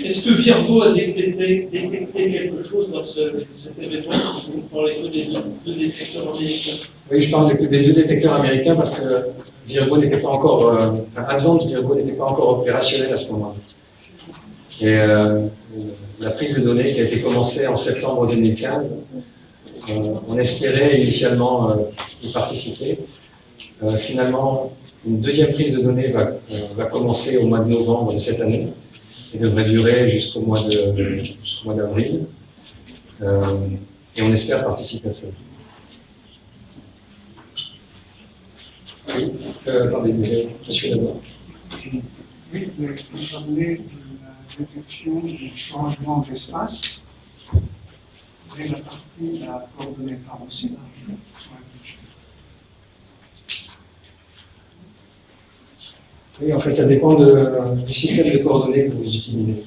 Est-ce que Virgo a détecté quelque chose dans cet événement? Vous parlez que des deux détecteurs américains. Oui, je parle des deux détecteurs américains parce que Virgo n'était pas encore, Advanced Virgo n'était pas encore opérationnel à ce moment-là. Et la prise de données qui a été commencée en septembre 2015, on espérait initialement y participer. Finalement, une deuxième prise de données va commencer au mois de novembre de cette année et devrait durer jusqu'au mois d'avril. Et on espère participer à ça. Oui, attendez, monsieur d'abord. Oui, vous parlez de la détection du changement d'espace. Et la partie de la coordonnée temps aussi. Oui, en fait, ça dépend du système de coordonnées que vous utilisez.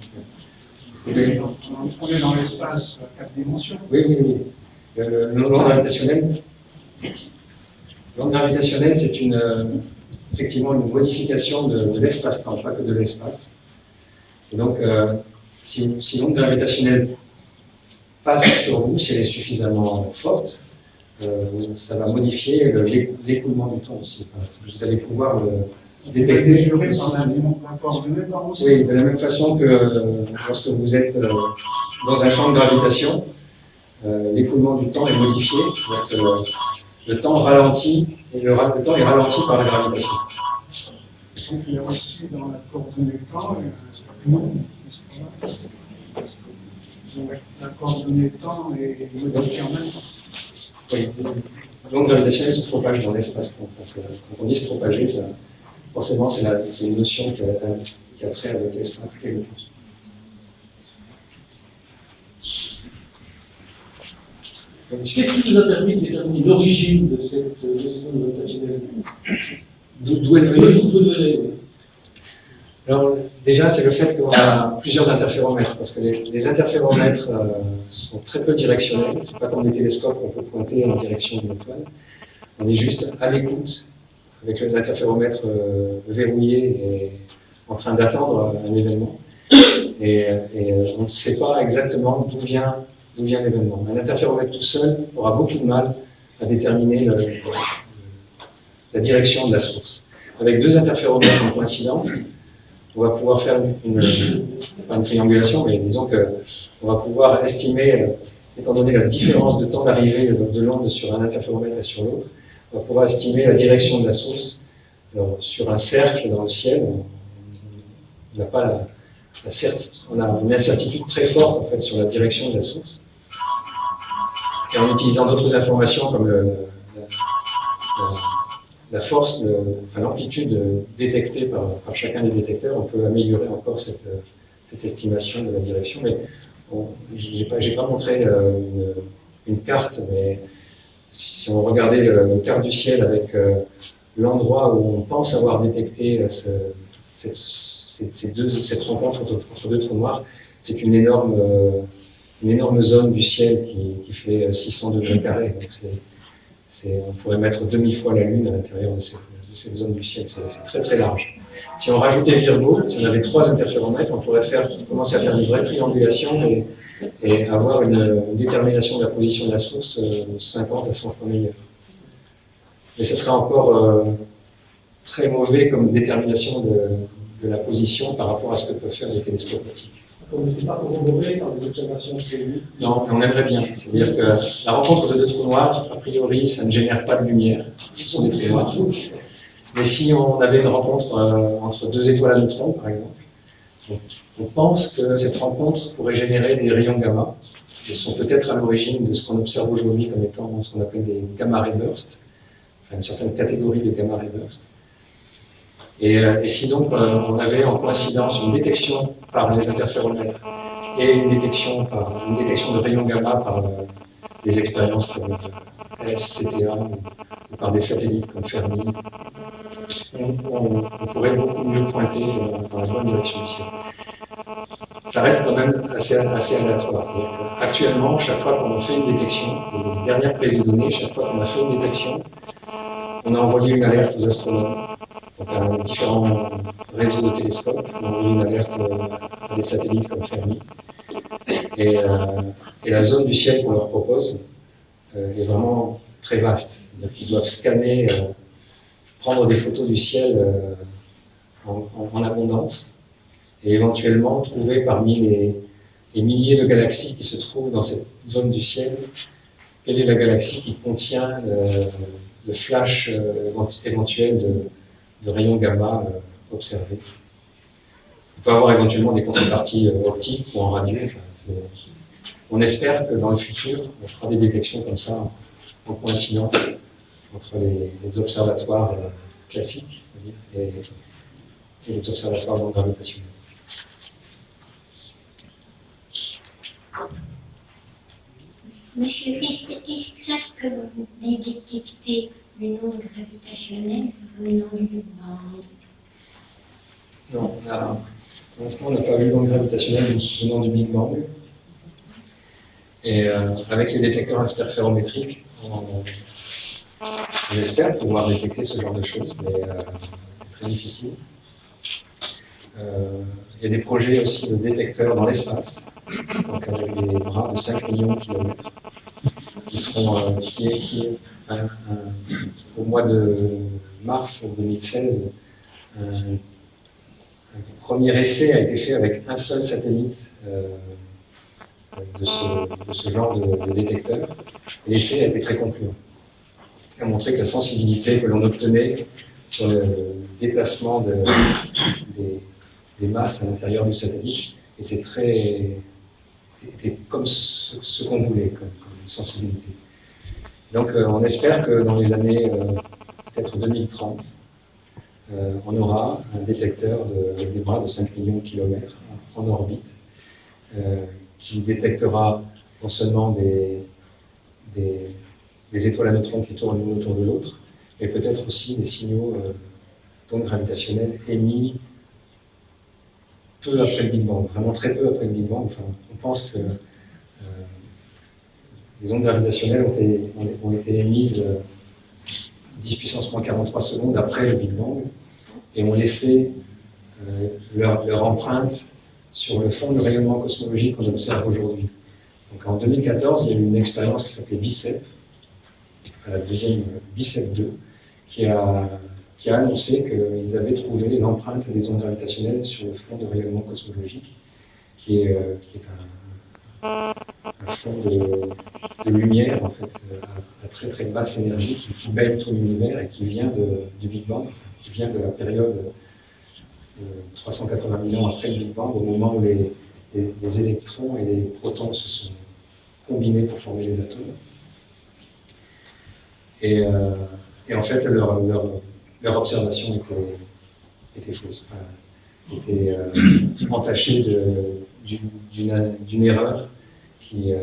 On est dans l'espace 4 dimensions. Oui, oui, oui. L'onde gravitationnelle, c'est effectivement une modification de l'espace-temps, pas que de l'espace. Et donc, si l'onde gravitationnelle passe sur vous, si elle est suffisamment forte, ça va modifier l'écoulement du temps aussi. Enfin, vous allez pouvoir le détecter. Mesurer par la coordonnée temps aussi. Oui, de la même façon que lorsque vous êtes dans un champ de gravitation, l'écoulement du temps est modifié. Donc, le temps ralentit, et le temps est ralenti par la gravitation. Donc il y a aussi dans la coordonnée temps, la coordonnée temps est modifiée en même temps. Oui, l'onde gravitationnelle se propage dans l'espace-temps. Quand on dit se propager, forcément c'est une notion qui a trait avec l'espace et le temps. Qu'est-ce qui vous a permis de déterminer l'origine de cette gestion gravitationnelle? D'où elle venait? Alors, déjà, c'est le fait qu'on a plusieurs interféromètres, parce que les interféromètres sont très peu directionnels. Ce n'est pas comme les télescopes qu'on peut pointer en direction d'une étoile. On est juste à l'écoute, avec l'interféromètre verrouillé et en train d'attendre un événement. Et on ne sait pas exactement d'où vient l'événement. Un interféromètre tout seul aura beaucoup de mal à déterminer la direction de la source. Avec deux interféromètres en coïncidence, on va pouvoir faire pas une triangulation, mais disons qu'on va pouvoir estimer, étant donné la différence de temps d'arrivée de l'onde sur un interféromètre et sur l'autre, on va pouvoir estimer la direction de la source. Alors, sur un cercle dans le ciel, on n'a pas on a une incertitude très forte en fait, sur la direction de la source. Et en utilisant d'autres informations comme la force, l'amplitude détectée par chacun des détecteurs, on peut améliorer encore cette estimation de la direction. Mais je n'ai pas montré une carte, mais si on regardait une carte du ciel avec l'endroit où on pense avoir détecté cette rencontre entre deux trous noirs, c'est une énorme zone du ciel qui fait 600 degrés carrés. Donc on pourrait mettre demi-fois la Lune à l'intérieur de cette zone du ciel. C'est très très large. Si on rajoutait Virgo, si on avait 3 interféromètres, on pourrait commencer à faire une vraie triangulation et avoir une détermination de la position de la source 50 à 100 fois meilleure. Mais ce sera encore très mauvais comme détermination de la position par rapport à ce que peuvent faire les télescopes optiques. On ne sait pas corroborer par des observations prévues. Non, mais on aimerait bien. C'est-à-dire que la rencontre de deux trous noirs, a priori, ça ne génère pas de lumière. Ce sont des trous noirs. Mais si on avait une rencontre entre deux étoiles à neutrons, par exemple, on pense que cette rencontre pourrait générer des rayons gamma, qui sont peut-être à l'origine de ce qu'on observe aujourd'hui comme étant ce qu'on appelle des gamma ray bursts, enfin une certaine catégorie de gamma ray bursts. Et si donc on avait en coïncidence une détection par les interféromètres et une détection de rayons gamma par des expériences comme SCPA ou par des satellites comme Fermi, on pourrait beaucoup mieux pointer dans la bonne direction du ciel. Ça reste quand même assez aléatoire. Actuellement, chaque fois qu'on fait une détection, les dernières prises de données, chaque fois qu'on a fait une détection, on a envoyé une alerte aux astronomes Donc, différents réseaux de télescopes ont envoyé une alerte à des satellites comme Fermi. Et la zone du ciel qu'on leur propose est vraiment très vaste. C'est-à-dire qu'ils doivent scanner, prendre des photos du ciel en abondance et éventuellement trouver parmi les milliers de galaxies qui se trouvent dans cette zone du ciel, quelle est la galaxie qui contient le flash éventuel de rayons gamma observés. On peut avoir éventuellement des contreparties optiques ou en radio. On espère que dans le futur, on fera des détections comme ça en coïncidence entre les observatoires classiques et les observatoires non gravitationnels. Monsieur Ries, est-ce que vous pouvez détecter une onde gravitationnelle venant du Big Bang? Non, pour l'instant, on n'a pas vu d'onde gravitationnelle venant du Big Bang. Et avec les détecteurs interférométriques, on espère pouvoir détecter ce genre de choses, mais c'est très difficile. Il y a des projets aussi de détecteurs dans l'espace, donc avec des bras de 5 millions de kilomètres, qui seront, au mois de mars 2016, un premier essai a été fait avec un seul satellite de ce genre de détecteur. Et l'essai a été très concluant. Il a montré que la sensibilité que l'on obtenait sur le déplacement des masses à l'intérieur du satellite était comme ce qu'on voulait, comme sensibilité. Donc on espère que dans les années peut-être 2030, on aura un détecteur avec des bras de 5 millions de kilomètres en orbite qui détectera non seulement des étoiles à neutrons qui tournent l'une autour de l'autre, mais peut-être aussi des signaux d'ondes gravitationnelles émis peu après le Big Bang, vraiment très peu après le Big Bang. Enfin, on pense que les ondes gravitationnelles ont été émises 10 puissance moins 43 secondes après le Big Bang et ont laissé leur empreinte sur le fond de rayonnement cosmologique qu'on observe aujourd'hui. Donc en 2014, il y a eu une expérience qui s'appelait BICEP, la deuxième BICEP 2, qui a annoncé qu'ils avaient trouvé l'empreinte des ondes gravitationnelles sur le fond de rayonnement cosmologique, qui est un fond de lumière en fait, à très très basse énergie qui baigne tout l'univers et qui vient du Big Bang, qui vient de la période 380 000 ans après le Big Bang, au moment où les électrons et les protons se sont combinés pour former les atomes. Et en fait, leur observation était fausse, était entachée d'une erreur qu'ils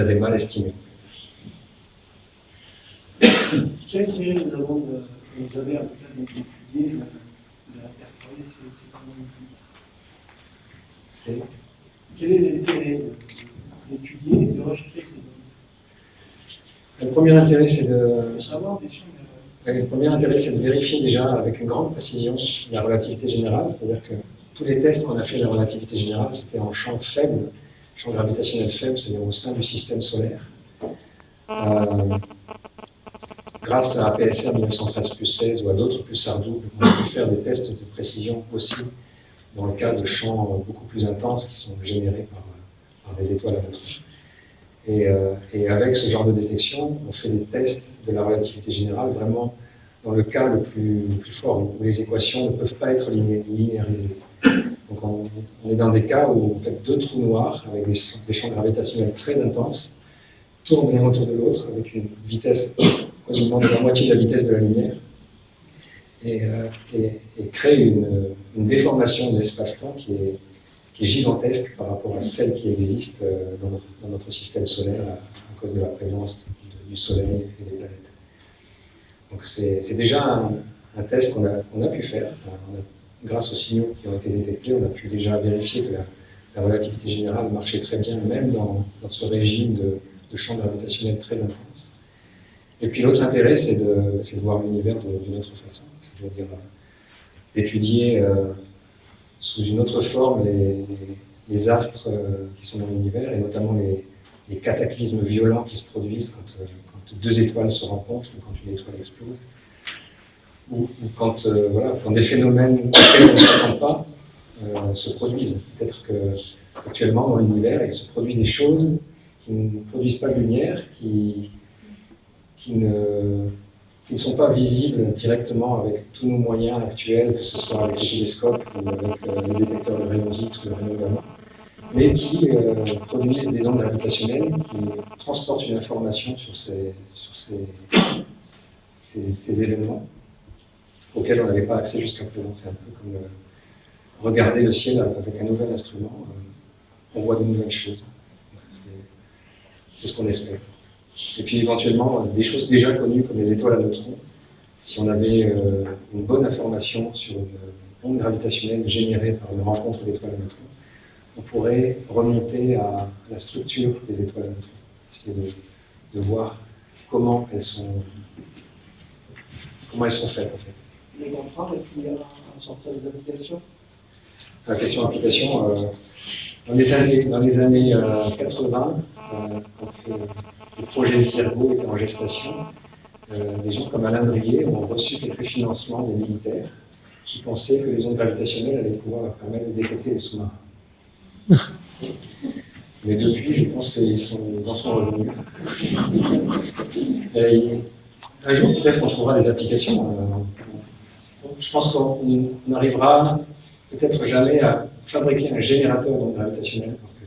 avaient mal estimée. Quel intérêt nous avons vous avez peut-être d'étudier de la perforer ces communautés? Quel est l'intérêt d'étudier et de rejeter ces données? Le premier intérêt, c'est de savoir, bien sûr. Le premier intérêt, c'est de vérifier déjà avec une grande précision la relativité générale, c'est-à-dire que tous les tests qu'on a fait de la relativité générale, c'était en champ faible, champ gravitationnel faible, c'est-à-dire au sein du système solaire. Grâce à APSR 1913+16 ou à d'autres pulsars doubles, on a pu faire des tests de précision aussi dans le cas de champs beaucoup plus intenses qui sont générés par des étoiles à neutrons. Et avec ce genre de détection, on fait des tests de la relativité générale vraiment dans le cas le plus fort, où les équations ne peuvent pas être linéarisées. Donc on est dans des cas où en fait, deux trous noirs avec des champs gravitationnels très intenses tournent l'un autour de l'autre avec une vitesse quasiment de la moitié de la vitesse de la lumière et créent une déformation de l'espace-temps qui est gigantesque par rapport à celle qui existe dans notre système solaire à cause de la présence du Soleil et des planètes. Donc c'est déjà un test qu'on a pu faire. Grâce aux signaux qui ont été détectés, on a pu déjà vérifier que la relativité générale marchait très bien, même dans ce régime de champ gravitationnel très intense. Et puis l'autre intérêt, c'est de voir l'univers d'une autre façon. c'est-à-dire d'étudier sous une autre forme les astres qui sont dans l'univers, et notamment les cataclysmes violents qui se produisent quand deux étoiles se rencontrent ou quand une étoile explose, ou quand, quand des phénomènes auxquels on ne s'attend pas se produisent. Peut-être qu'actuellement dans l'univers, il se produit des choses qui ne produisent pas de lumière, qui ne sont pas visibles directement avec tous nos moyens actuels, que ce soit avec les télescopes ou avec les détecteurs de rayons X ou de rayons gamma, mais qui produisent des ondes gravitationnelles qui transportent une information sur ces événements auxquels on n'avait pas accès jusqu'à présent. C'est un peu comme regarder le ciel avec un nouvel instrument, on voit de nouvelles choses. C'est ce qu'on espère. Et puis éventuellement, des choses déjà connues comme les étoiles à neutrons, si on avait une bonne information sur une onde gravitationnelle générée par une rencontre d'étoiles à neutrons, on pourrait remonter à la structure des étoiles à neutrons, essayer de voir comment elles sont faites en fait. Les contrats, est-ce qu'il y a un sorte d'application? La question d'application, dans les années 80, quand le projet Virgo était en gestation, des gens comme Alain Brié ont reçu quelques financements des militaires qui pensaient que les ondes gravitationnelles allaient pouvoir leur permettre de détecter les sous-marins. Mais depuis, je pense qu'ils en sont revenus. Et un jour, peut-être qu'on trouvera des applications. Je pense qu'on n'arrivera peut-être jamais à fabriquer un générateur d'ondes gravitationnelles, parce que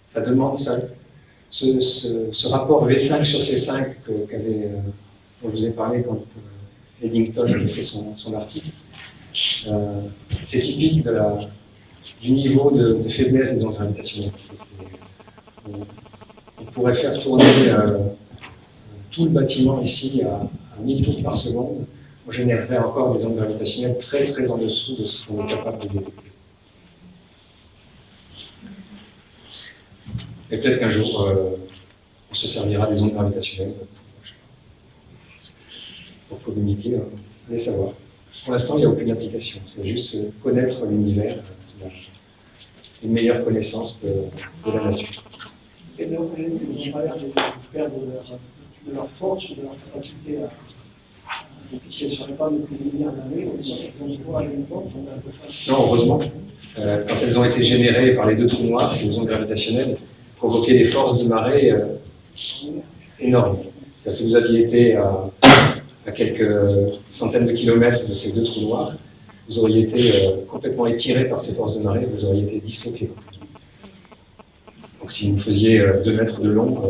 ça demande ça. Ce rapport V5 sur C5 dont je vous ai parlé quand Eddington avait fait son article, c'est typique du niveau de faiblesse des ondes gravitationnelles. On pourrait faire tourner tout le bâtiment ici à 1000 tours par seconde, on générerait encore des ondes gravitationnelles très très en dessous de ce qu'on est capable de détecter. Et peut-être qu'un jour, on se servira des ondes gravitationnelles pour communiquer, allez savoir. Pour l'instant, il n'y a aucune application, c'est juste connaître l'univers, une meilleure connaissance de la nature. Et donc, ils n'ont pas l'air de perdre de leur force, de leur capacité à puisqu'ils ne seraient pas depuis des milliards d'années, on voit à une époque, on a un peu ça. Non, heureusement. Quand elles ont été générées par les deux trous noirs, ces ondes gravitationnelles provoquaient des forces de marée énormes. C'est-à-dire, si vous aviez été à quelques centaines de kilomètres de ces deux trous noirs, vous auriez été complètement étiré par ces forces de marée, vous auriez été disloqué. Donc si vous faisiez 2 mètres de long,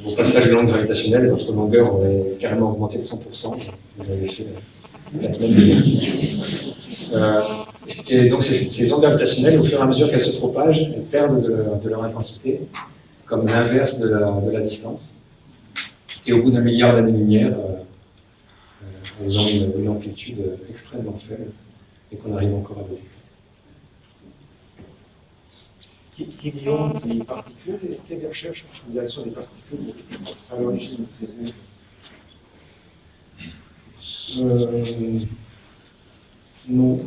au passage de l'onde gravitationnelle, votre longueur aurait carrément augmenté de 100%. Vous avez fait 4 mètres de et donc ces ondes gravitationnelles, au fur et à mesure qu'elles se propagent, elles perdent de leur intensité, comme l'inverse de la distance. Et au bout d'1 milliard d'années-lumière, elles ont une amplitude extrêmement faible et qu'on arrive encore à détecter. Qui ont des particules, est-ce qu'il y a des recherches en direction des particules qui sera à l'origine de ces événements? Non.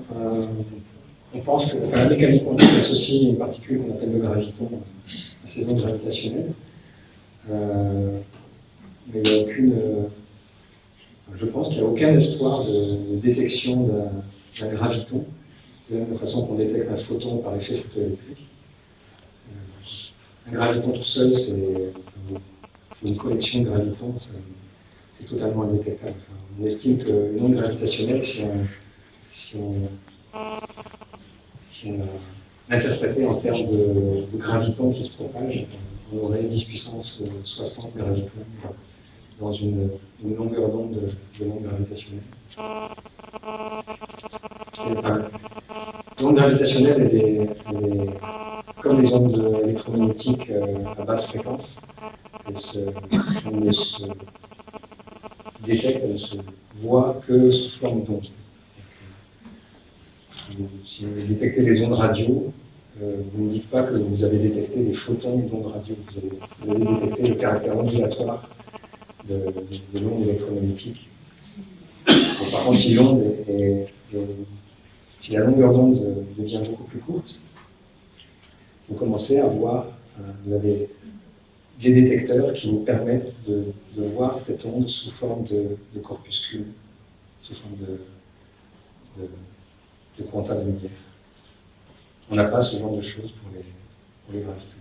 On pense que la mécanique quantique associe une particule qu'on appelle le graviton à ces ondes gravitationnelles. Mais il n'y a aucune. Je pense qu'il n'y a aucun espoir de détection d'un graviton, de la même façon qu'on détecte un photon par effet photoélectrique. Un graviton tout seul, c'est une collection de gravitons, c'est totalement indétectable. Enfin, on estime qu'une onde gravitationnelle, si on l'interprétait en termes de gravitons qui se propagent, on aurait 10 puissance 60 gravitons dans une longueur d'onde de l'onde gravitationnelle. L'onde gravitationnelle, elle est comme les ondes électromagnétiques à basse fréquence. Elle ne se détecte, elle ne se voit que sous forme d'onde. Si vous détectez les ondes radio, vous ne dites pas que vous avez détecté des photons d'ondes radio. Vous avez détecté le caractère ondulatoire de l'onde électromagnétique. Et par contre, si l'onde si la longueur d'onde devient beaucoup plus courte, vous commencez à voir, vous avez des détecteurs qui vous permettent de voir cette onde sous forme de corpuscules, sous forme de quanta de lumière. On n'a pas ce genre de choses pour les gravitons.